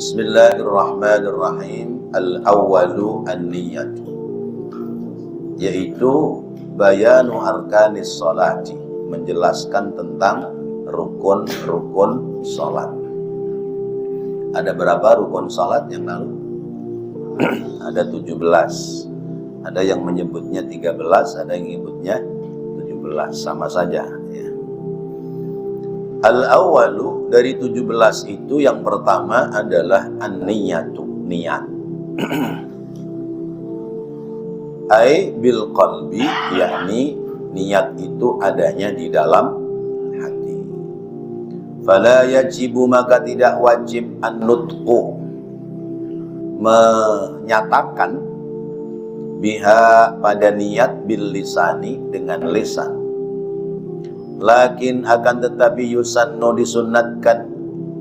Bismillahirrahmanirrahim. Al-awwalu an-niyatu, yaitu bayanu arkanis sholati, menjelaskan tentang rukun-rukun sholat. Ada berapa rukun sholat yang lalu? Ada 17. Ada yang menyebutnya 13, ada yang menyebutnya 17, sama saja ya. Al-awwalu, dari 17 itu yang pertama adalah an-niyatu, niat. Ai bil qalbi, yakni niat itu adanya di dalam hati. Fala yajibu, maka tidak wajib an-nutqu, menyatakan biha, pada niat, bil lisani, dengan lisan. Lakin akan tetapi yusannu, disunnatkan,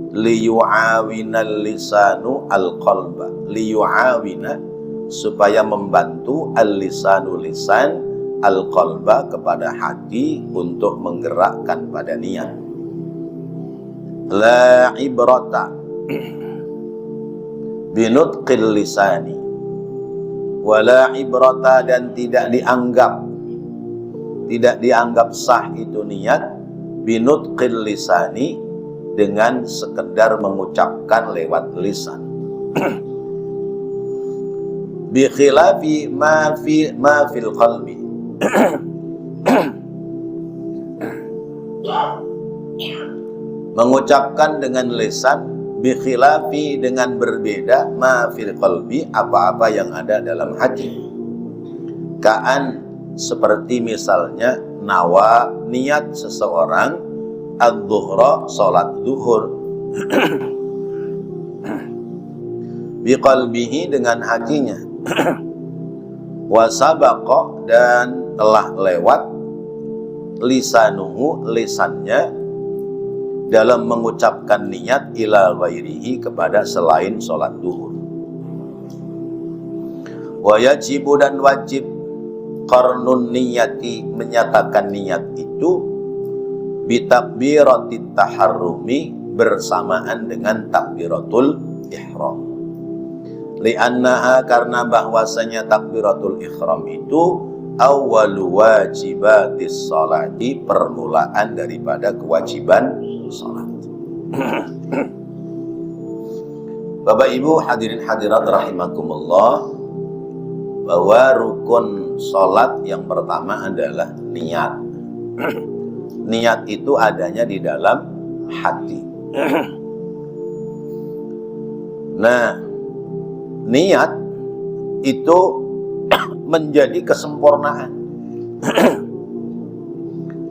liyu'awinal lisanu al-qalba, liyu'awina, supaya membantu al-lisanu, lisan, al-qalba, kepada hati, untuk menggerakkan pada niat. La ibrata binutqil lisani, wala ibrata, dan tidak dianggap sah itu niat, binutqil lisani, dengan sekedar mengucapkan lewat lisan. Bi khilafi ma fil qalbi, mengucapkan dengan lisan, bi khilafi, dengan berbeda, ma fil qalbi, apa-apa yang ada dalam hati. Ka'an, seperti misalnya nawa, niat seseorang adz-zuhra, salat zuhur, biqalbihi, dengan hatinya, wasabaqa, dan telah lewat, lisanuhu, lisannya, dalam mengucapkan niat, ila ghairihi, kepada selain salat zuhur. Wa yajibu, dan wajib, qarnun niyati, menyatakan niat itu, bitakbiratit taharrumi, bersamaan dengan takbiratul ihram. Li'annaha, karena bahwasanya takbiratul ihram itu awwalu wajibatis sholati, permulaan daripada kewajiban sholat. Bapak Ibu hadirin hadirat rahimakumullah, bahwa rukun sholat yang pertama adalah niat. Niat itu adanya di dalam hati. Nah, niat itu menjadi kesempurnaan.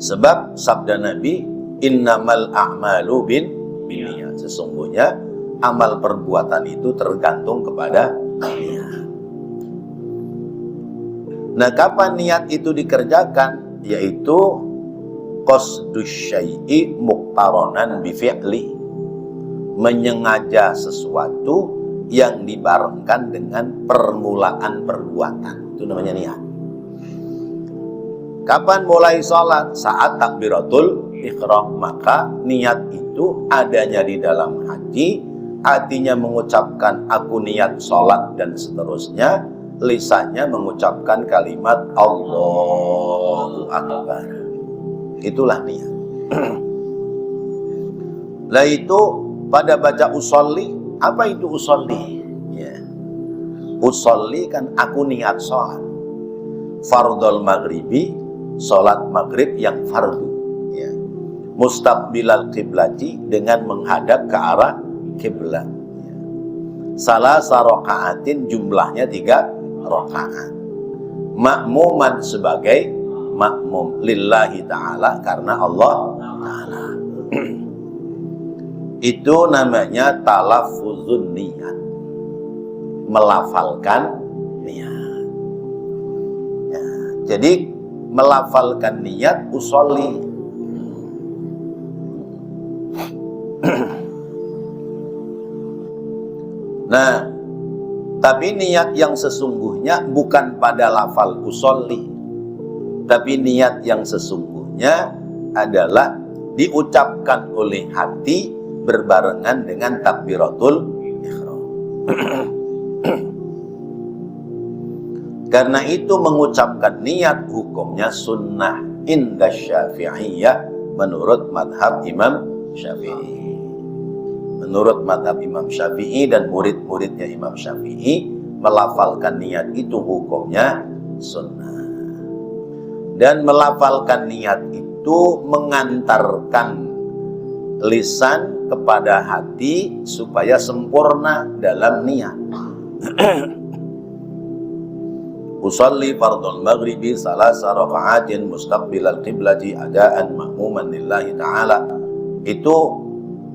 Sebab sabda Nabi, innamal a'malu binniyat, sesungguhnya amal perbuatan itu tergantung kepada niat. Nah, kapan niat itu dikerjakan? Yaitu qasdus syai'i muqtaronan bi fi'li, menyengaja sesuatu yang dibarengkan dengan permulaan perbuatan. Itu namanya niat. Kapan mulai sholat? Saat takbiratul ihram. Maka niat itu adanya di dalam hati, hatinya mengucapkan aku niat sholat dan seterusnya, lisannya mengucapkan kalimat Allahu Akbar. Itulah niat. Lah itu pada baca usolli, apa itu usolli? Ya. Usolli kan aku niat sholat. Fardhul maghribi, sholat maghrib yang fardu. Ya. Mustaqbilal qiblati, dengan menghadap ke arah kiblat. Ya. Salasa raka'atin, jumlahnya 3 rakaat. Makmuman, sebagai makmum, lillahi ta'ala, karena Allah ta'ala. Itu namanya talaffuzun niat, melafalkan niat. Ya, jadi melafalkan niat usolli. Nah, tapi niat yang sesungguhnya bukan pada lafal usolli, tapi niat yang sesungguhnya adalah diucapkan oleh hati berbarengan dengan takbiratul ihram. Karena itu mengucapkan niat hukumnya sunnah inda Syafi'iyah menurut madhab Imam Syafi'i. Menurut madhab Imam Syafi'i dan murid-muridnya Imam Syafi'i, melafalkan niat itu hukumnya sunnah. Dan melafalkan niat itu mengantarkan lisan kepada hati supaya sempurna dalam niat. Usalli fardul maghribi salasa raka'atin mustaqbilal qiblati adaan ma'muman lillahi ta'ala. Itu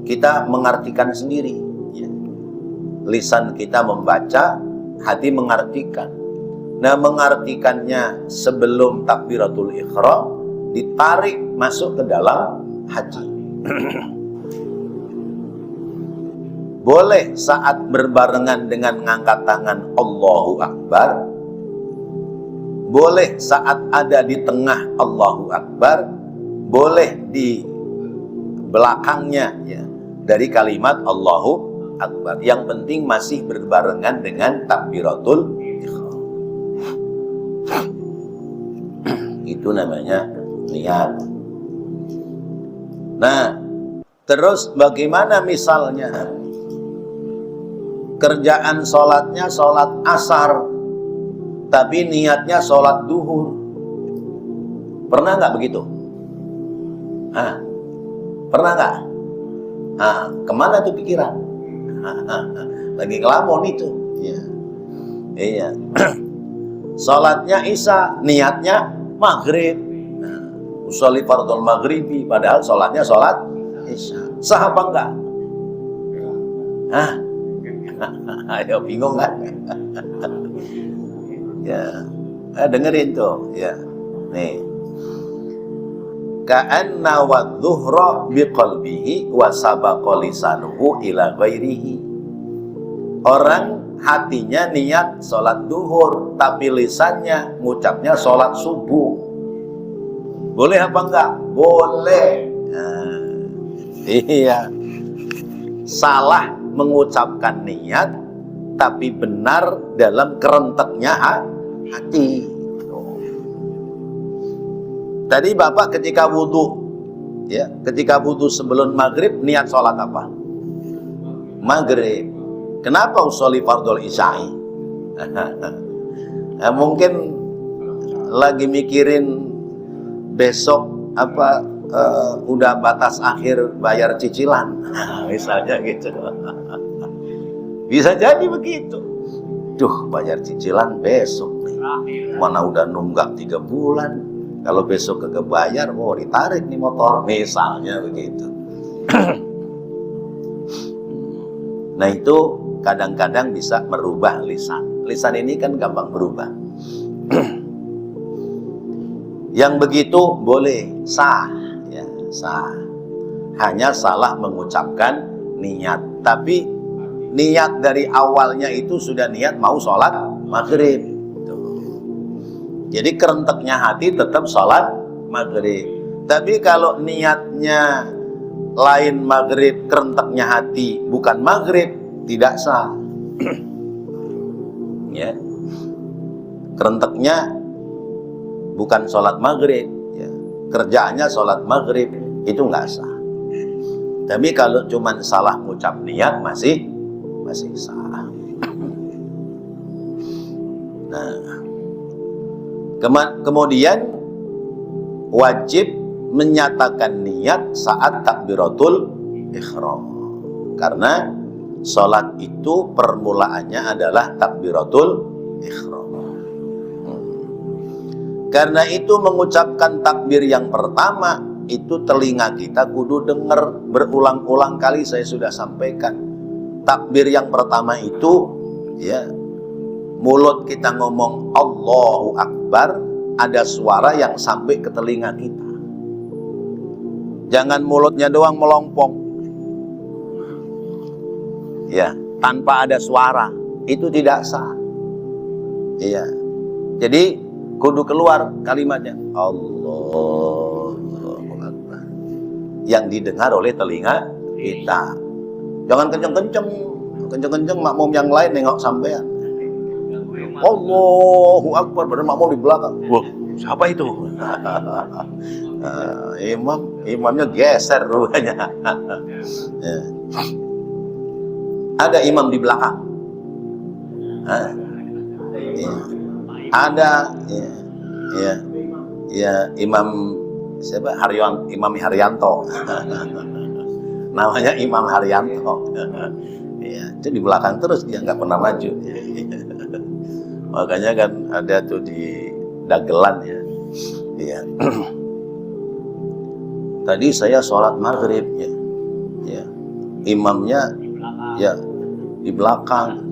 kita mengartikan sendiri ya. Lisan kita membaca, hati mengartikan. Nah, mengartikannya sebelum takbiratul ihram, ditarik masuk ke dalam hati. Boleh saat berbarengan dengan ngangkat tangan Allahu Akbar, boleh saat ada di tengah Allahu Akbar, boleh di belakangnya ya, dari kalimat Allahu Akbar. Yang penting masih berbarengan dengan takbiratul ihram. Itu namanya niat. Nah, terus bagaimana misalnya kerjaan sholatnya sholat asar, tapi niatnya sholat duhur? Pernah nggak begitu? Pernah nggak? Kemana tuh pikiran? Lagi ngelamun itu. Iya. Sholatnya isya, niatnya maghrib. Usolli fardul maghribi, padahal sholatnya sholat isya. Sah apa enggak? Ayo, bingung kan? Ya, dengerin tuh, ya. Nih, ka'anna wadzuhra biqalbihi wa sabaqa lisanuhu ila ghairihi. Orang hatinya niat sholat duhur, tapi lisannya ngucapnya sholat subuh. Boleh apa enggak? Boleh. Iya. Salah mengucapkan niat, tapi benar dalam kerenteknya hati. Tadi Bapak ketika wudhu, ya, ketika wudhu sebelum maghrib niat sholat apa? Maghrib. Kenapa usolli fardul isya'i? Mungkin lagi mikirin besok apa udah batas akhir bayar cicilan, misalnya gitu. Bisa jadi begitu. Duh, bayar cicilan besok nih. Mana udah nunggak 3 bulan. Kalau besok kagak bayar, ditarik nih motor. Misalnya begitu. Nah, itu kadang-kadang bisa merubah lisan. Lisan ini kan gampang berubah. Yang begitu boleh, sah. Ya, sah. Hanya salah mengucapkan niat. Tapi niat dari awalnya itu sudah niat mau sholat maghrib. Jadi kerenteknya hati tetap sholat maghrib. Tapi kalau niatnya lain maghrib, kerenteknya hati bukan maghrib, tidak sah. Ya, kerenteknya bukan sholat maghrib, ya, kerjaannya sholat maghrib, itu nggak sah. Tapi kalau cuma salah ngucap niat masih sah. Nah, kemudian wajib menyatakan niat saat takbiratul ihram, karena sholat itu permulaannya adalah takbiratul ihram. Karena itu mengucapkan takbir yang pertama itu telinga kita kudu dengar. Berulang-ulang kali saya sudah sampaikan. Takbir yang pertama itu, ya, mulut kita ngomong Allahu Akbar, ada suara yang sampai ke telinga kita. Jangan mulutnya doang melompong, ya, tanpa ada suara, itu tidak sah. Iya, jadi kudu keluar kalimatnya Allahu Akbar yang didengar oleh telinga kita. Jangan kenceng-kenceng, kenceng-kenceng makmum yang lain nengok sampean. Allahu Akbar, benar makmum di belakang. Wah, siapa itu? Imamnya geser rupanya. Ya. Ada imam di belakang. Ya. Ada ya imam siapa? Imam Haryanto. Namanya Imam Haryanto. Ya, itu di belakang terus, dia nggak pernah maju. Makanya kan ada tuh di dagelan ya. Ya. Tadi saya sholat maghrib ya. Imamnya ya di belakang.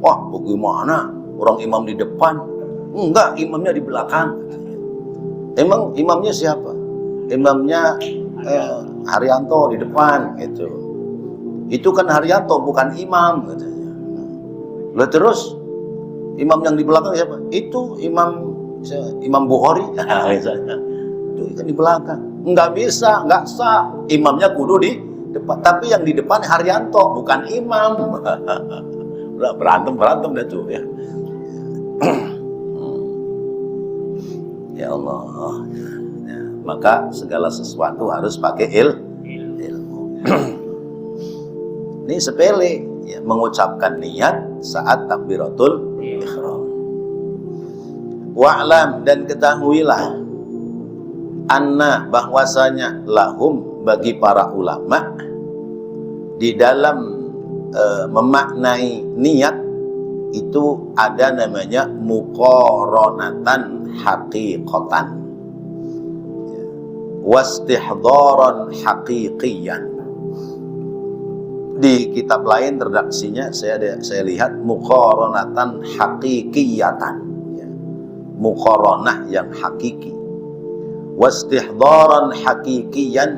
Wah, bagaimana? Orang imam di depan? Enggak, imamnya di belakang. Emang imamnya siapa? Imamnya Haryanto di depan gitu. Itu kan Haryanto bukan imam katanya. Lah terus imam yang di belakang siapa? Itu Imam Bukhari misalnya. Itu kan di belakang. Enggak bisa, enggak sah. Imamnya kudu di depan. Tapi yang di depan Haryanto bukan imam. Udah berantem dah tuh ya. Ya Allah. Ya, maka segala sesuatu harus pakai ilmu. Ini sepele ya, mengucapkan niat saat takbiratul ihram. Wa'lam, dan ketahuilah anna, bahwasanya lahum, bagi para ulama di dalam memaknai niat itu ada namanya muqaranatan haqiqatan wastihdharan haqiqiyan. Di kitab lain redaksinya saya lihat muqaranatan haqiqiyatan ya. Muqaranah yang hakiki, wastihdharan haqiqiyan,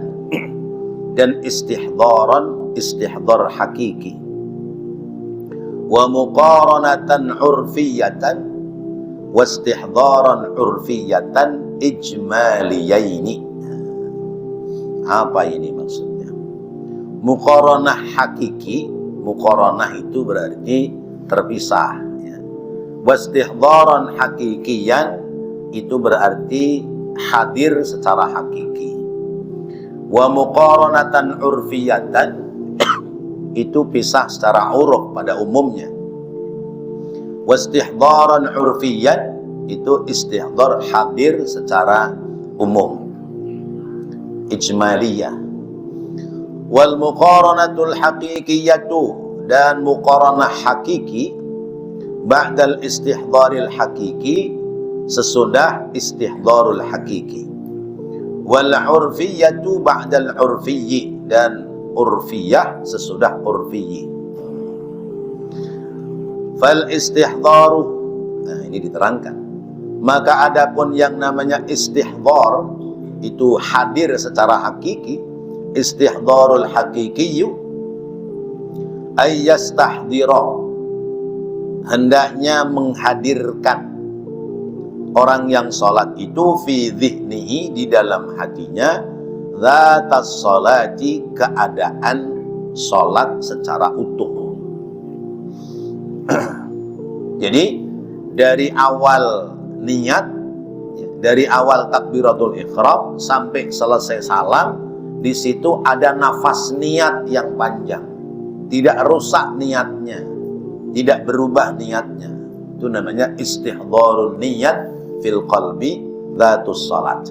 dan istihdhar hakiki, wa muqaranatan urfiyatan wastihdharan urfiyatan ijmaliyaini. Apa ini maksudnya? Muqaranah hakiki, muqaranah itu berarti terpisah ya. Wastihdharan hakikiyan itu berarti hadir secara hakiki. Wa muqaranatan urfiyatan itu pisah secara uruf pada umumnya. Wastihdharan urfiyan itu istihdhar hadir secara umum, ijmaliyah. Wal muqaranatul haqiqiyatu, dan muqaranah hakiki ba'dal istihdharil hakiki, sesudah istihdharul hakiki. Wal urfiyatu ba'dal urfiyyi, dan urfiyah sesudah urfiyyi. Fal istihdharu, nah ini diterangkan, maka adapun yang namanya istihdhar itu hadir secara hakiki, istihdharul hakikiyyu ayyastahdira, hendaknya menghadirkan orang yang sholat itu fi dhihnihi, di dalam hatinya, dzatas sholati, keadaan sholat secara utuh. Jadi dari awal niat, dari awal takbiratul ihram sampai selesai salam, di situ ada nafas niat yang panjang, tidak rusak niatnya, tidak berubah niatnya. Itu namanya istihdharun niyat fil qalbi dzatus salat.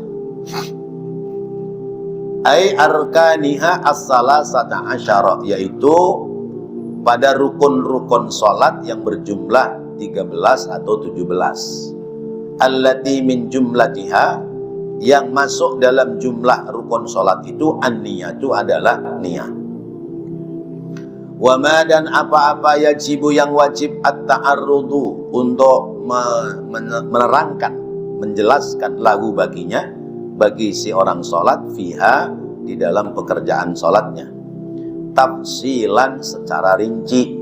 Ai arkaniha as-salasata asyara, yaitu pada rukun-rukun salat yang berjumlah 13 atau 17. Allati min jumlatiha, yang masuk dalam jumlah rukun salat itu an-niyatu, adalah niat. Wa ma, dan apa-apa yajibu, yang wajib, at-ta'arrudu, untuk menerangkan, menjelaskan lahu baginya, bagi si orang salat, fiha, di dalam pekerjaan salatnya, tafsilan secara rinci.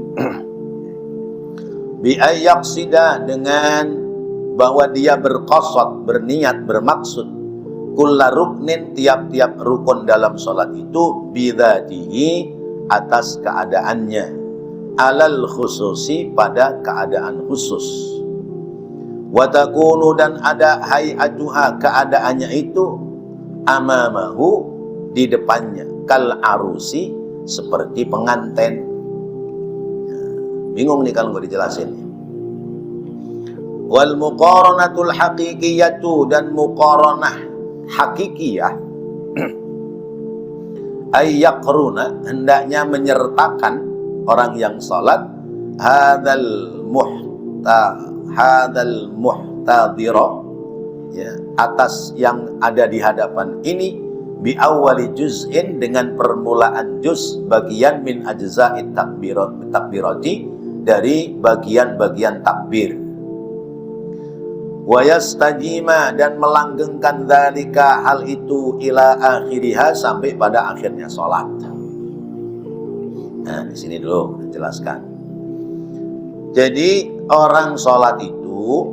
Bi ayyaqsida, dengan bahwa dia berqasad, berniat, bermaksud, kulla ruknin, tiap-tiap rukun dalam salat itu, bidzatihi, atas keadaannya, alal khususi, pada keadaan khusus. Wa takunu, dan ada hay'atuha, keadaannya itu, amamahu, di depannya, kal arusi, seperti pengantin. Bingung nih kalau nggak dijelasin. Wal muqaranatul haqiqiyatu, dan muqaranah hakikiyah, ayyaqruna, hendaknya menyertakan orang yang salat, hadal muhtadira, ya, atas yang ada di hadapan ini, bi awwali juz'in, dengan permulaan juz, bagian min ajza'it takbirati, dari bagian-bagian takbir. Wa yastajima, dan melanggengkan dzalika, hal itu, ila akhiriha, sampai pada akhirnya salat. Nah, di sini dulu jelaskan. Jadi orang sholat itu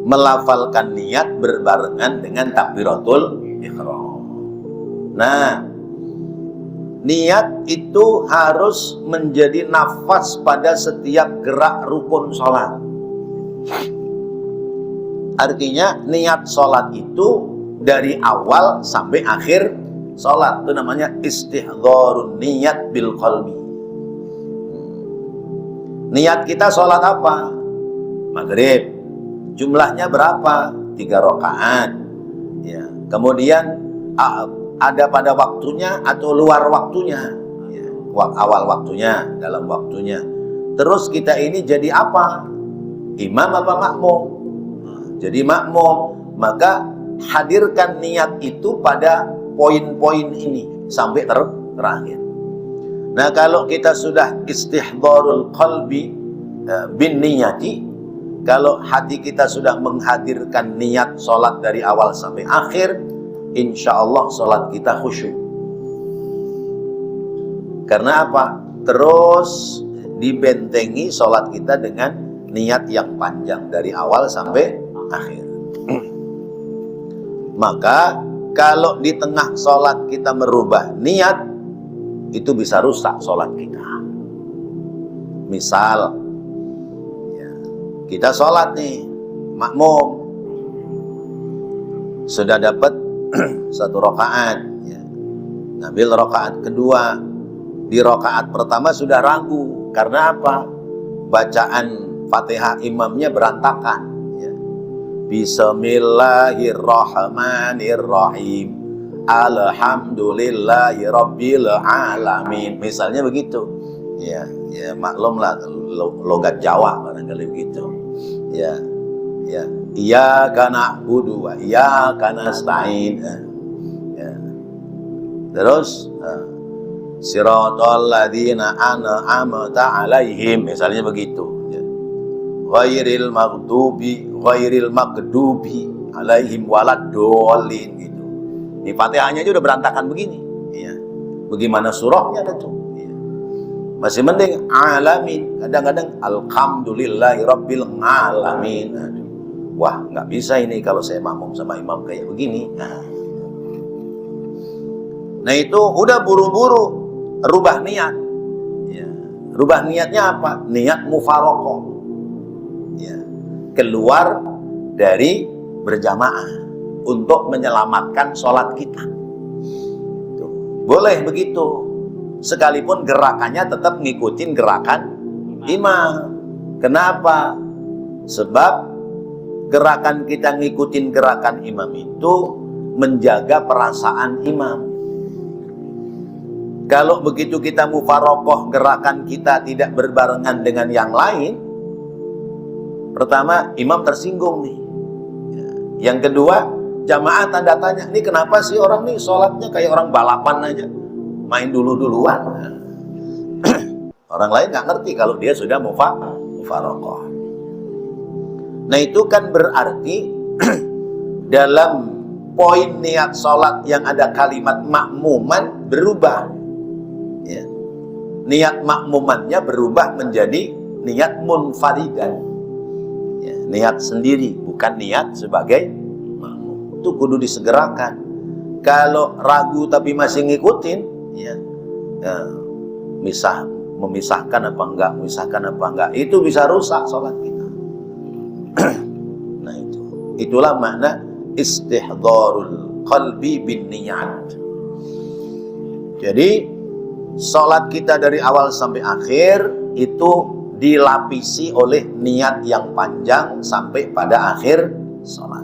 melafalkan niat berbarengan dengan takbiratul ihram. Nah, niat itu harus menjadi nafas pada setiap gerak rukun sholat. Artinya niat sholat itu dari awal sampai akhir sholat, itu namanya istihdharun niat bil qalbi. Niat kita sholat apa? Maghrib. Jumlahnya berapa? 3 rakaat. Ya. Kemudian ada pada waktunya atau luar waktunya. Ya. Awal waktunya, dalam waktunya. Terus kita ini jadi apa? Imam apa makmum? Jadi makmum. Maka hadirkan niat itu pada poin-poin ini sampai terakhir. Nah, kalau kita sudah istihdharul qalbi bin niyati, kalau hati kita sudah menghadirkan niat sholat dari awal sampai akhir, insya Allah sholat kita khusyuk. Karena apa? Terus dibentengi sholat kita dengan niat yang panjang dari awal sampai akhir. Maka kalau di tengah sholat kita merubah niat, itu bisa rusak sholat kita. Misal, ya, kita sholat nih, makmum, sudah dapat 1 rakaat, ya, ngambil rakaat kedua, di rakaat pertama sudah ragu. Karena apa? Bacaan Fatihah imamnya berantakan. Ya. Bismillahirrahmanirrahim. Alhamdulillahi rabbil alamin, misalnya begitu. Ya, ya maklumlah logat Jawa barangkali begitu. Ya, ya. Iyyaka na'budu wa iyyaka nasta'in. Ya. Terus siratal ladzina an'amta 'alaihim, misalnya begitu. Ya. Ghairil maghdubi alaihim waladdallin. Di Fatihahnya aja udah berantakan begini. Ya. Bagaimana surahnya ada tuh? Ya. Masih mending alamin. Kadang-kadang alhamdulillahi rabbil alamin. Aduh. Wah, nggak bisa ini kalau saya makmum sama imam kayak begini. Nah itu udah buru-buru rubah niat. Ya. Rubah niatnya apa? Niat mufaroqoh. Ya. Keluar dari berjamaah untuk menyelamatkan sholat kita. Tuh. Boleh begitu, sekalipun gerakannya tetap ngikutin gerakan imam. Kenapa? Sebab gerakan kita ngikutin gerakan imam itu menjaga perasaan imam. Kalau begitu kita mufaroqoh, gerakan kita tidak berbarengan dengan yang lain, pertama imam tersinggung nih. Yang kedua, jamaah tanda tanya, ini kenapa sih orang nih sholatnya kayak orang balapan aja, main dulu-duluan. Orang lain nggak ngerti kalau dia sudah mufaroqoh. Nah itu kan berarti dalam poin niat sholat yang ada kalimat makmuman berubah. Ya. Niat makmumannya berubah menjadi niat munfaridan. Ya, niat sendiri, bukan niat sebagai itu kudu disegerakan. Kalau ragu tapi masih ngikutin, ya, memisahkan apa enggak, itu bisa rusak sholat kita. Nah itulah makna istihdharul qalbi bin niyat. Jadi sholat kita dari awal sampai akhir itu dilapisi oleh niat yang panjang sampai pada akhir sholat.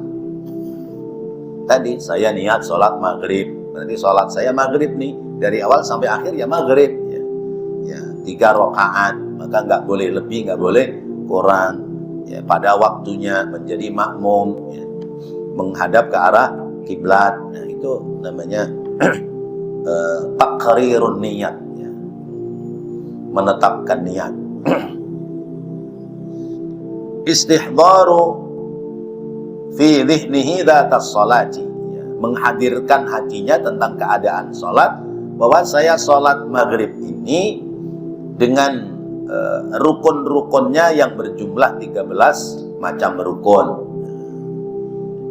Tadi saya niat sholat maghrib, berarti sholat saya maghrib nih, dari awal sampai akhir ya maghrib ya 3 rakaat, maka nggak boleh lebih, nggak boleh kurang ya, pada waktunya menjadi makmum ya, menghadap ke arah kiblat. Nah, itu namanya taqrirun niat ya, menetapkan niat. Istihdharu fi dhihnihi dhatas sholati ya, menghadirkan hatinya tentang keadaan sholat, bahwa saya sholat maghrib ini dengan rukun-rukunnya yang berjumlah 13 macam rukun.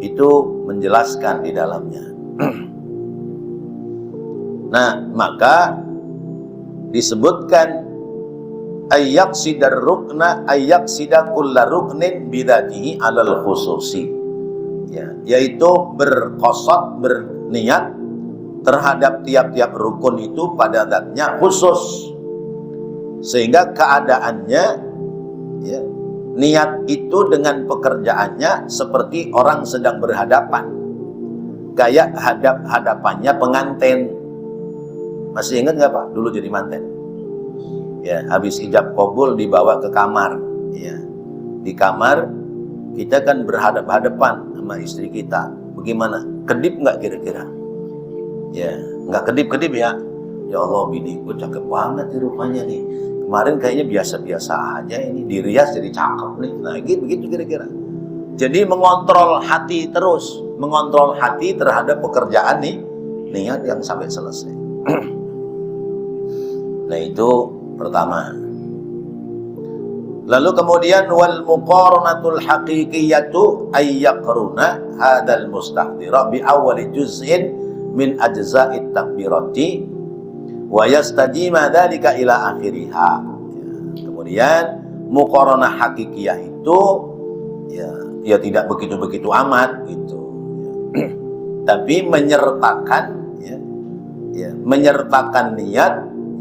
Itu menjelaskan di dalamnya. Nah, maka disebutkan ayyaqsidar rukna ayyaqsida kulla ruknin bidatihi alal khususi ya, yaitu berqasad, berniat terhadap tiap-tiap rukun itu pada zatnya khusus, sehingga keadaannya ya, niat itu dengan pekerjaannya seperti orang sedang berhadapan, kayak hadapannya pengantin. Masih ingat nggak Pak dulu jadi manten? Ya, habis ijab qabul dibawa ke kamar ya, di kamar kita kan berhadap-hadapan sama istri kita. Bagaimana? Kedip nggak kira-kira? Ya, nggak kedip-kedip ya. Ya Allah, biniku cakep banget nih rupanya nih. Kemarin kayaknya biasa-biasa aja, ini dirias jadi cakep nih. Nah, gitu begitu kira-kira. Jadi mengontrol hati terus, mengontrol hati terhadap pekerjaan nih, niat yang sampai selesai. Nah, itu pertama. Lalu kemudian wal muqaranatul haqiqiyatu ayyaqruna hadzal mustahdira bi awwali juz'in min ajza'it takbirati wa yastajima dzalika ila akhiriha. Kemudian muqaranah hakikiyah itu ya tidak begitu-begitu amat gitu. Tapi menyertakan menyertakan niat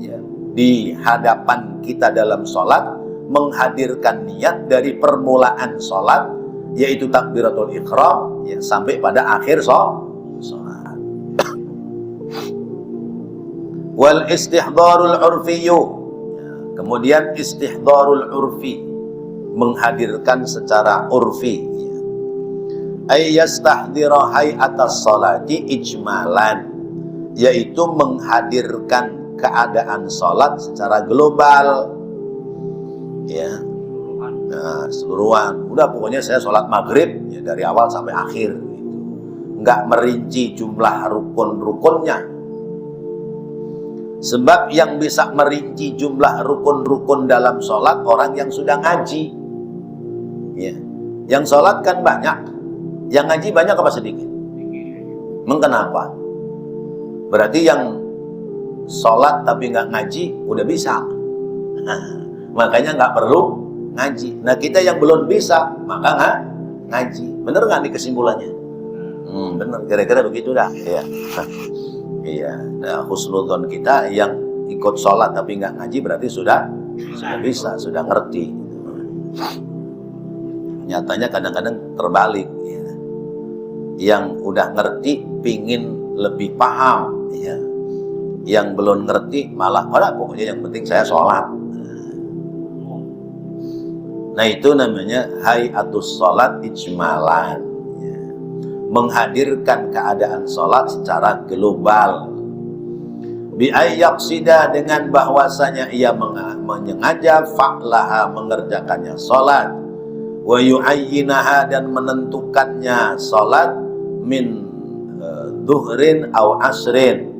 ya, di hadapan kita dalam sholat, menghadirkan niat dari permulaan sholat, yaitu takbiratul ihram ya, sampai pada akhir sholat. Wal istihdharul urfiyyu ya, kemudian istihdharul urfi, menghadirkan secara urfi ya. Ay yastahdhira hay'atas sholati ijmalan, yaitu menghadirkan keadaan sholat secara global ya, nah, seluruhan. Udah pokoknya saya sholat maghrib ya, dari awal sampai akhir gitu. Nggak merinci jumlah rukun-rukunnya, sebab yang bisa merinci jumlah rukun-rukun dalam sholat orang yang sudah ngaji ya. Yang sholat kan banyak, yang ngaji banyak apa sedikit? Mengkenapa? Berarti yang sholat tapi nggak ngaji udah bisa. Makanya nggak perlu ngaji. Nah, kita yang belum bisa maka nggak ngaji. Bener nggak nih kesimpulannya? Bener, kira-kira begitu dah. Iya. Iya. Nah, husnudzon kita yang ikut sholat tapi nggak ngaji berarti sudah bisa, sudah ngerti. Nyatanya kadang-kadang terbalik. Ya. Yang udah ngerti pingin lebih paham. Ya. Yang belum ngerti malah pokoknya yang penting saya sholat. Nah, itu namanya hayatus sholat ijmalan ya. Menghadirkan keadaan sholat secara global. Bi'ayyaqsida, dengan bahwasanya ia menyengaja fa'laha, mengerjakannya sholat, wa yu'ayyinaha, dan menentukannya sholat min duhrin aw asrin,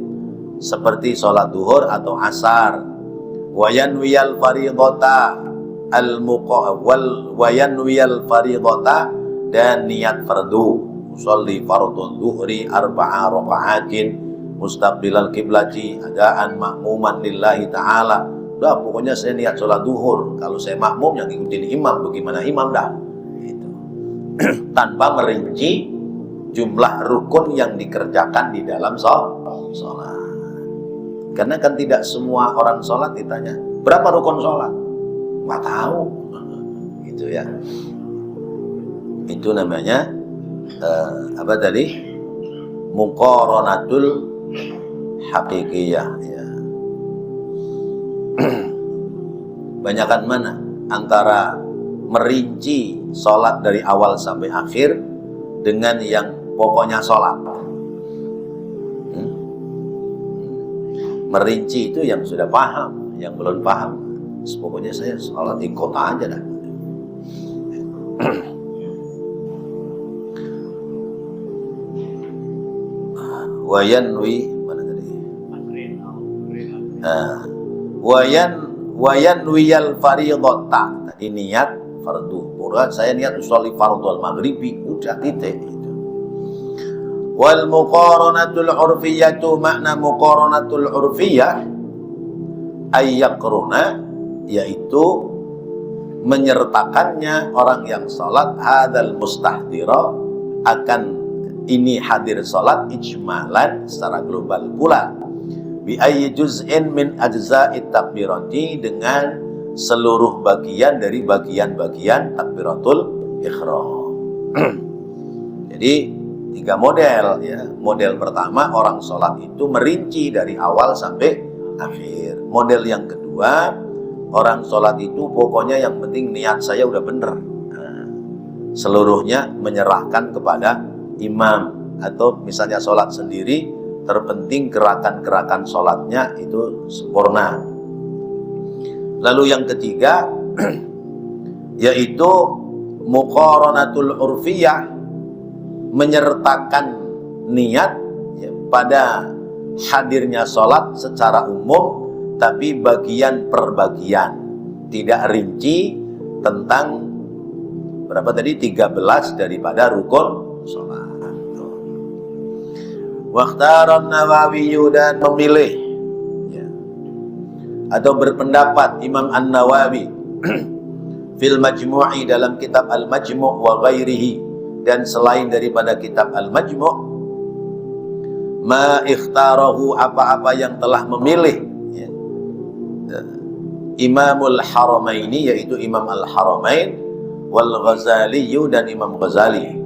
seperti sholat duhur atau asar, wayanwiyal faridota wayanwiyal faridota, dan niat fardu, sholli fardhu duhri arba'a raka'atin mustaqbilal qiblati adaan ma'muman lillahi ta'ala Udah, pokoknya saya niat sholat duhur. Kalau saya makmum yang ngikutin imam, bagaimana imam dah. Gitu. Tanpa merinci jumlah rukun yang dikerjakan di dalam sholat. Karena kan tidak semua orang sholat ditanya, berapa rukun sholat? Nggak tahu. Gitu ya. Itu namanya apa tadi? Muqaranatul hakikiyah. Ya. Banyakan mana antara merinci sholat dari awal sampai akhir dengan yang pokoknya sholat. Merinci itu yang sudah paham, yang belum paham, pokoknya saya sholat di kota aja dah. Wayanwi mana tadi? Wayanwiyal fardhata. Tadi niat fardu. Pura saya niat usolli fardhul maghribi, udah titik itu. Wal muqaranatul urfiyatu, makna muqaranatul urfiyah ayyakruna, yaitu menyertakannya orang yang salat hadzal mustahdira, akan ini hadir salat ijmalan secara global pula, bi ayyi juz'in min ajza'it takbirati, dengan seluruh bagian dari bagian-bagian takbiratul ihram. Jadi 3 model ya. Model pertama, orang sholat itu merinci dari awal sampai akhir. Model yang kedua, orang sholat itu pokoknya yang penting niat saya udah bener. Nah, seluruhnya menyerahkan kepada imam. Atau misalnya sholat sendiri, terpenting gerakan-gerakan sholatnya itu sempurna. Lalu yang ketiga, yaitu muqaranatul urfiyah, menyertakan niat ya, pada hadirnya sholat secara umum, tapi bagian per bagian, tidak rinci tentang berapa tadi, 13 daripada rukun sholat. Wakhtaran Nawawi, dan memilih ya, atau berpendapat Imam An-Nawawi fil Majmu'i, dalam kitab Al-Majmu' wa ghairihi, dan selain daripada kitab Al-Majmu', ma ikhtarahu, apa-apa yang telah memilih ya, Imamul Haramaini, yaitu Imam Al-Haramain, wal Ghazali, dan Imam Ghazali,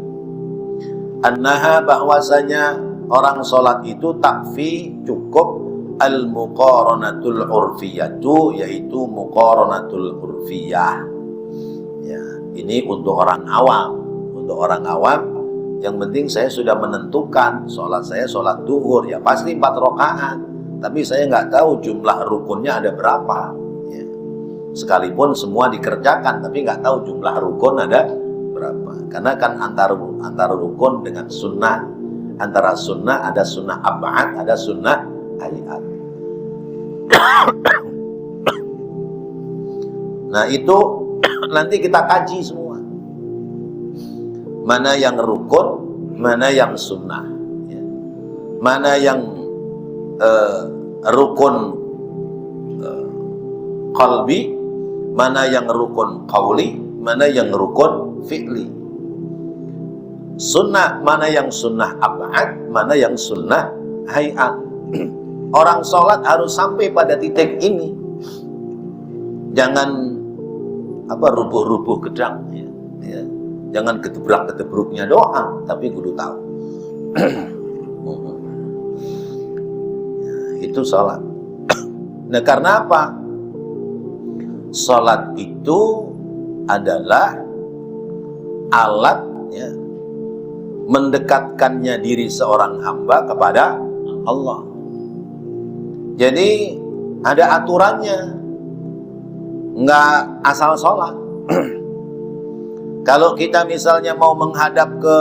annaha, bahwasanya orang sholat itu takfi, cukup, al-muqaranatul urfiyatu, yaitu muqaranatul urfiyah ya. Ini untuk orang awam. Untuk orang awam, yang penting saya sudah menentukan sholat saya sholat duhur ya pasti 4 rakaat, tapi saya nggak tahu jumlah rukunnya ada berapa ya. Sekalipun semua dikerjakan, tapi nggak tahu jumlah rukun ada berapa. Karena kan antara rukun dengan sunnah, antara sunnah ada sunnah ab'ad, ada sunnah hayat. Nah itu nanti kita kaji semua, mana yang rukun, mana yang sunnah ya. Mana yang rukun qalbi, mana yang rukun qauli, mana yang rukun fi'li. Sunnah, mana yang sunnah ab'ad, mana yang sunnah hayat. Orang sholat harus sampai pada titik ini. Jangan rubuh-rubuh gedang ya. Jangan ketebrak-ketebruknya doang, tapi kudu tahu. Itu sholat. Nah, karena apa? Sholat itu adalah alat ya, mendekatkannya diri seorang hamba kepada Allah. Jadi ada aturannya, nggak asal sholat. Kalau kita misalnya mau menghadap ke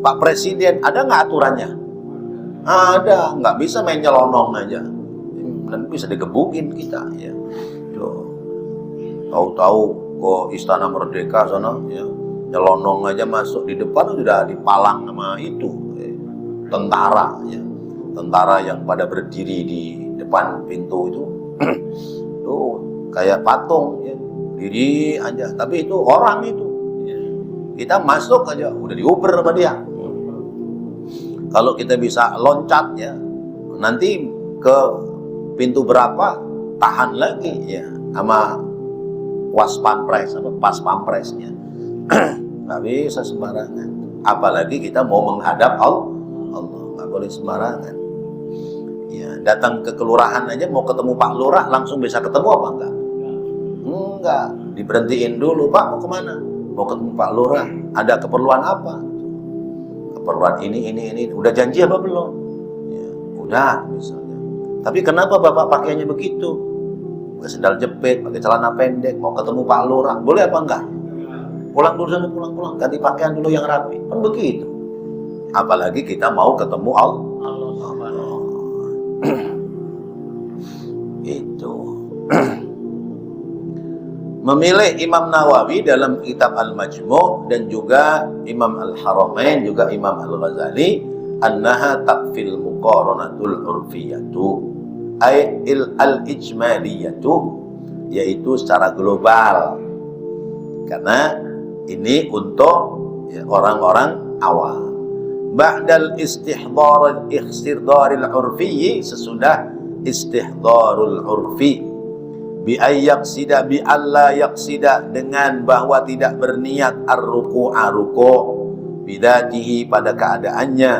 Pak Presiden, ada nggak aturannya? Ada, nggak bisa main nyelonong aja, dan bisa digebukin kita ya. Tahu-tahu ke Istana Merdeka sana ya, nyelonong aja masuk, di depan sudah dipalang sama itu tentara ya, tentara yang pada berdiri di depan pintu itu. Tuh kayak patung ya. Diri aja, tapi itu orang itu. Kita masuk aja udah diuber sama dia. Kalau kita bisa loncat ya, nanti ke pintu berapa tahan lagi ya sama pas pampresnya. Nggak bisa sembarangan. Apalagi kita mau menghadap Allah, nggak boleh sembarangan. Ya, datang ke kelurahan aja mau ketemu Pak Lurah langsung bisa ketemu apa enggak? Enggak, diberhentiin dulu, Pak mau kemana? Mau ketemu Pak Lurah, ada keperluan apa? Keperluan ini, udah janji apa belum? Ya, udah misalnya. Tapi kenapa Bapak pakainya begitu? Pakai sendal jepit, pakai celana pendek, mau ketemu Pak Lurah, boleh apa enggak? Pulang dulu sana, pulang, ganti pakaian dulu yang rapi, kan begitu. Apalagi kita mau ketemu Allah. Itu. Memilih Imam Nawawi dalam kitab Al-Majmu' dan juga Imam Al-Haramain, juga Imam Al-Ghazali, annaha takfil muqaranatul urfiyatu ay al-ijmaliyatu, yaitu secara global. Karena ini untuk ya, orang-orang awam. Ba'dal istihdaril urfi, sesudah istihdarul urfi, bi ayyaksida bi alla yaksida, dengan bahwa tidak berniat ar-ruku'a ruku' bidatihi pada keadaannya,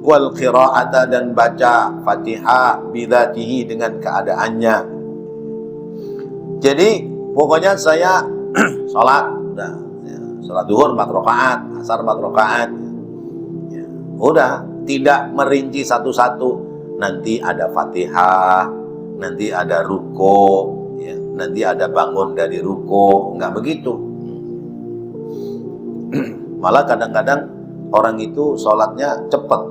wal qira'ata dan baca Fatihah bidatihi dengan keadaannya. Jadi pokoknya saya sholat udah ya, sholat duhur 4 rakaat, asar 4 rakaat ya, udah tidak merinci satu-satu. Nanti ada Fatihah, nanti ada ruko, ya, nanti ada bangun dari ruko, nggak begitu. Malah kadang-kadang orang itu sholatnya cepet,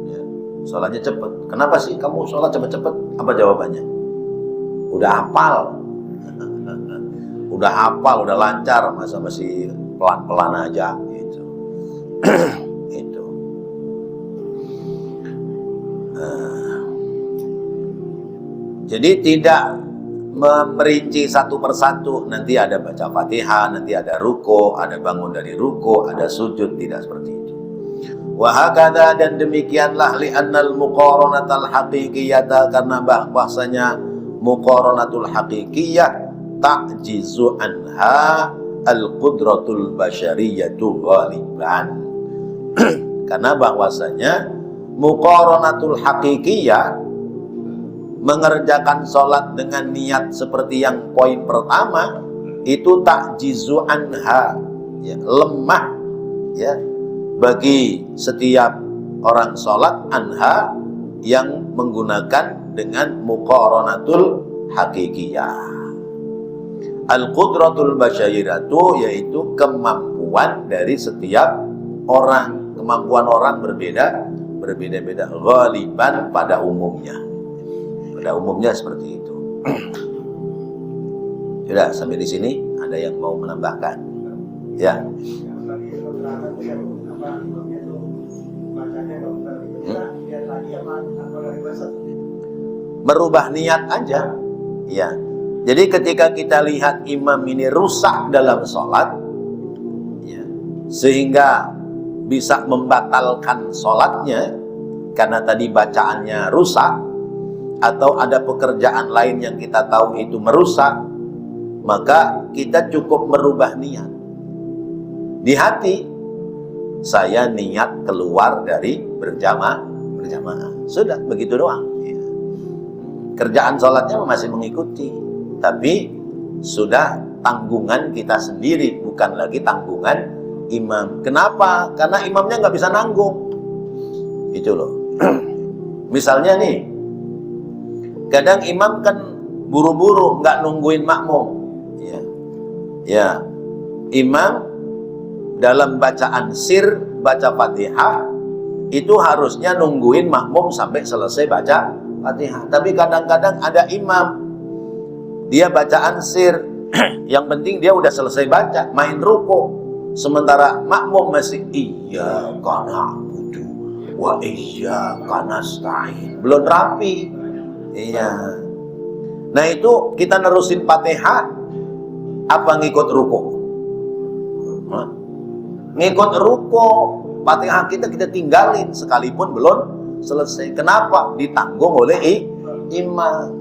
ya, sholatnya cepet. Kenapa sih kamu sholat cepet-cepet? Apa jawabannya? Udah hafal, udah lancar, masa masih pelan-pelan aja, gitu. Itu. Jadi tidak merinci satu persatu, nanti ada baca Fatihah, nanti ada ruko, ada bangun dari ruko, ada sujud, tidak seperti itu. Wa hakadha, dan demikianlah li'annal muqaranatal haqiqiyata, karena bahwasanya muqaranatul haqiqiyah ta'jizu anha al-qudratul basyariyatu ghaliban. Karena bahwasanya muqaranatul haqiqiyah, mengerjakan sholat dengan niat seperti yang poin pertama, itu ta'jizu anha, ya, lemah ya bagi setiap orang sholat anha yang menggunakan dengan muqaranatul haqiqiyah. Al-qudratul basyariyatu, yaitu kemampuan dari setiap orang. Kemampuan orang berbeda-beda, ghaliban pada umumnya. Pada umumnya seperti itu. Sudah sampai di sini, ada yang mau menambahkan? Ya. Merubah niat aja. Ya. Jadi ketika kita lihat imam ini rusak dalam sholat, ya, sehingga bisa membatalkan sholatnya karena tadi bacaannya rusak, atau ada pekerjaan lain yang kita tahu itu merusak, maka kita cukup merubah niat. Di hati, saya niat keluar dari berjamaah. Sudah, begitu doang. Ya. Kerjaan sholatnya masih mengikuti, tapi sudah tanggungan kita sendiri, bukan lagi tanggungan imam. Kenapa? Karena imamnya nggak bisa nanggung. Itu loh. Misalnya nih, kadang imam kan buru-buru, nggak nungguin makmum. Ya, imam dalam bacaan sir, baca Fatihah, itu harusnya nungguin makmum sampai selesai baca Fatihah. Tapi kadang-kadang ada imam, dia bacaan sir, yang penting dia udah selesai baca, main ruko, sementara makmum masih iyyaka na'budu wa iyyaka nasta'in, belum rapi. Iya. Nah itu kita nerusin Fatihah apa ngikut ruku? Ngikut ruku. Fatihah kita tinggalin sekalipun belum selesai. Kenapa? Ditanggung oleh imam.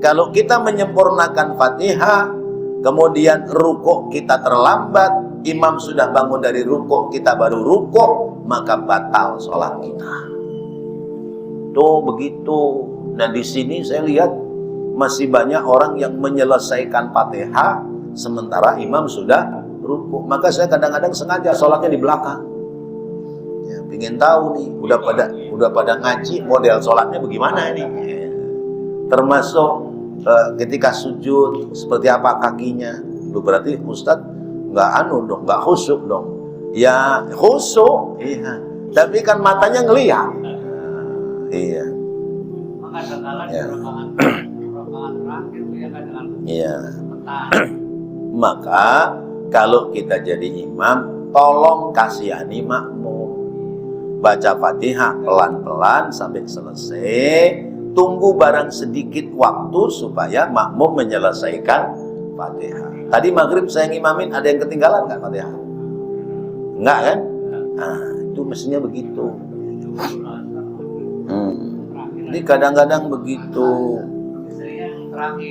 Kalau kita menyempurnakan Fatihah, kemudian ruku kita terlambat, imam sudah bangun dari ruku, kita baru ruku, maka batal sholat kita. Tuh begitu. Dan di sini saya lihat masih banyak orang yang menyelesaikan Fatihah sementara imam sudah ruku. Maka saya kadang-kadang sengaja sholatnya di belakang. Ya, pengen tahu nih, udah pada ngaji model sholatnya bagaimana ini? Ya. Termasuk ketika sujud seperti apa kakinya. Lu berarti Ustadz nggak nggak khusyuk dong. Ya khusyuk, iya. Tapi kan matanya ngelihat. Iya. Iya. Maka kalau kita jadi imam, tolong kasihani makmum. Baca Fatihah pelan-pelan sampai selesai. Tunggu barang sedikit waktu supaya makmum menyelesaikan Fatihah. Tadi maghrib saya ngimamin, ada yang ketinggalan nggak Fatihah? Enggak kan? Nah, itu mestinya begitu. Ini kadang-kadang begitu.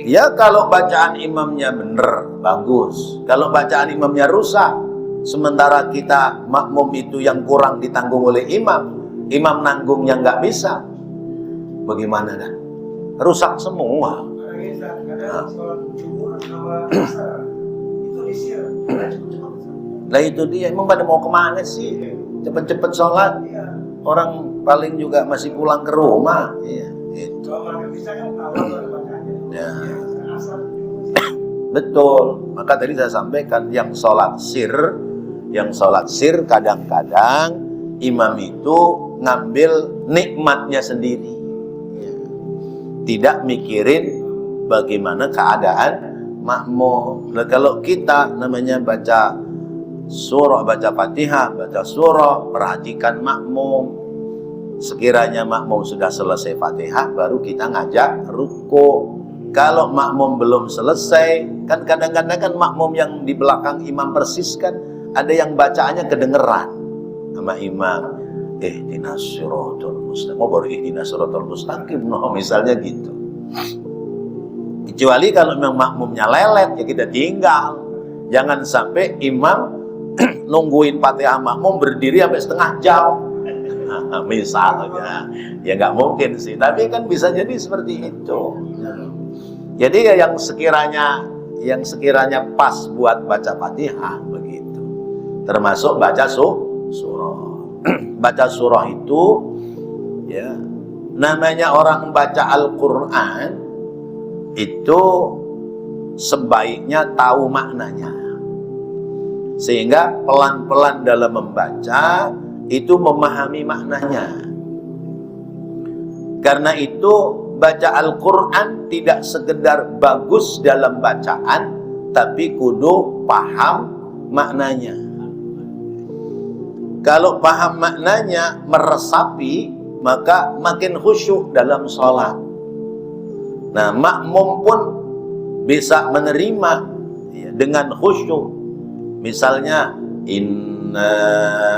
Ya kalau bacaan imamnya bener, bagus. Kalau bacaan imamnya rusak, sementara kita makmum itu yang kurang ditanggung oleh imam, imam nanggungnya nggak bisa, bagaimana kan? Rusak semua. Nah itu dia, emang pada mau kemana sih? Cepet-cepet sholat. Orang paling juga masih pulang ke rumah. Iya, itu. Ya. Betul. Maka tadi saya sampaikan yang sholat sir kadang-kadang imam itu ngambil nikmatnya sendiri. Ya. Tidak mikirin bagaimana keadaan makmum. Nah, kalau kita namanya baca surah, baca Fatihah, baca surah, perhatikan makmum. Sekiranya makmum sudah selesai Fatihah, baru kita ngajak ruku. Kalau makmum belum selesai, kan kadang-kadang kan makmum yang di belakang imam persis kan ada yang bacaannya kedengeran sama imam. Ihdinas siratal mustaqim. Oh, baru ihdinas siratal mustaqim, no, misalnya gitu. Kecuali kalau memang makmumnya lelet, ya kita tinggal. Jangan sampai imam nungguin Fatihah makmum berdiri sampai setengah jam. Misalnya, ya nggak mungkin sih. Tapi kan bisa jadi seperti itu. Jadi ya yang sekiranya pas buat baca Fatihah begitu. Termasuk baca surah. Baca surah itu, ya, namanya orang baca Al-Quran itu sebaiknya tahu maknanya. Sehingga pelan-pelan dalam membaca itu memahami maknanya. Karena itu baca Al-Quran tidak sekedar bagus dalam bacaan, tapi kudu paham maknanya. Kalau paham maknanya, meresapi, maka makin khusyuk dalam sholat. Nah, makmum pun bisa menerima ya, dengan khusyuk. Misalnya, inna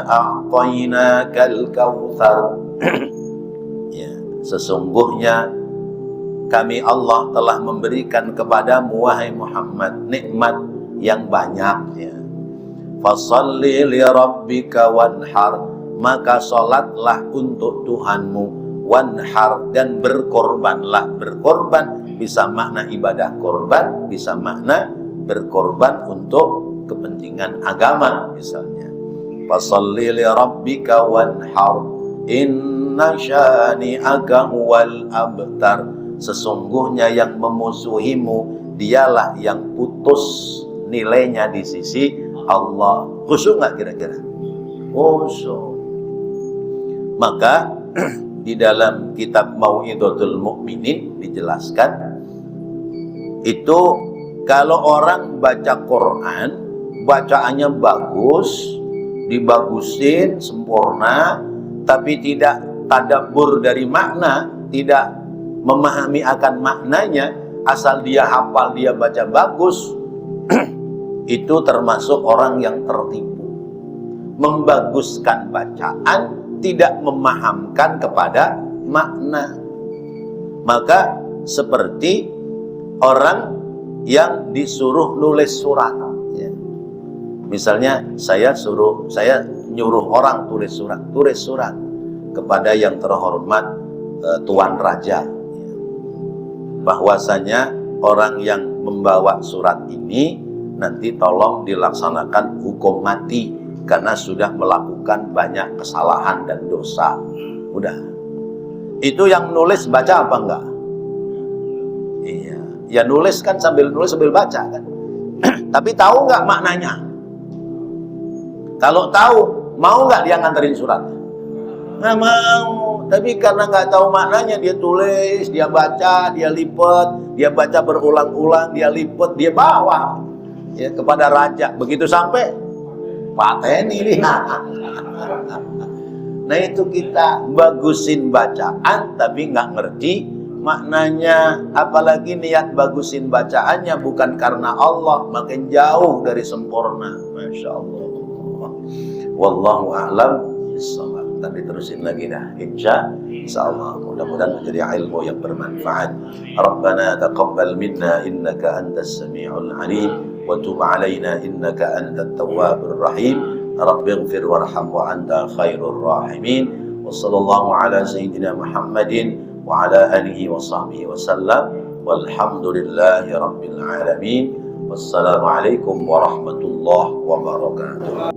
a'tainakal kautsar. Ya, sesungguhnya kami Allah telah memberikan kepadamu wahai Muhammad nikmat yang banyak. Ya. Fasholli li rabbika wanhar, maka sholatlah untuk Tuhanmu, wanhar, dan berkorbanlah. Berkorban bisa makna ibadah korban, bisa makna berkorban untuk kepentingan agama misalnya. Fasholli li rabbika wanhar, inna syani'aka huwal abtar. Sesungguhnya yang memusuhimu dialah yang putus nilainya di sisi Allah. Khusyuk nggak kira-kira? Khusyuk. Maka di dalam kitab Mau'izatul Mukminin dijelaskan itu kalau orang baca Quran, bacaannya bagus, dibagusin sempurna, tapi tidak tadabbur dari makna, tidak memahami akan maknanya, asal dia hafal, dia baca bagus, itu termasuk orang yang tertipu. Membaguskan bacaan, tidak memahamkan kepada makna. Maka seperti orang yang disuruh nulis surat, ya. Misalnya saya nyuruh orang tulis surat kepada yang terhormat Tuan Raja, bahwasanya orang yang membawa surat ini nanti tolong dilaksanakan hukum mati karena sudah melakukan banyak kesalahan dan dosa. Udah. Itu yang nulis baca apa enggak? Iya. Ya nulis kan sambil baca kan. Tapi tahu enggak maknanya? Kalau tahu, mau enggak dia nganterin surat? Nggak mau. Tapi karena nggak tahu maknanya, dia tulis, dia baca, dia lipat, dia baca berulang-ulang, dia lipat, dia bawa ya kepada raja. Begitu sampai pateni dia. Nah itu kita bagusin bacaan tapi nggak ngerti maknanya. Apalagi niat bagusin bacaannya bukan karena Allah, makin jauh dari sempurna. Masya Allah. Wallahu a'lam bishawab. Dan diterusin lagi dah, insyaallah. Mudah-mudahan menjadi ilmu yang bermanfaat. Rabbana taqabbal minna innaka antas samiul alim wa tub alaina innaka antat tawwabur rahim. Rabbighfir warham wa anta khairur rahimin. Wa sallallahu ala sayyidina Muhammadin wa ala alihi wa sahbihi wa sallam. Walhamdulillahi rabbil alamin. Wassalamu alaikum warahmatullahi wabarakatuh.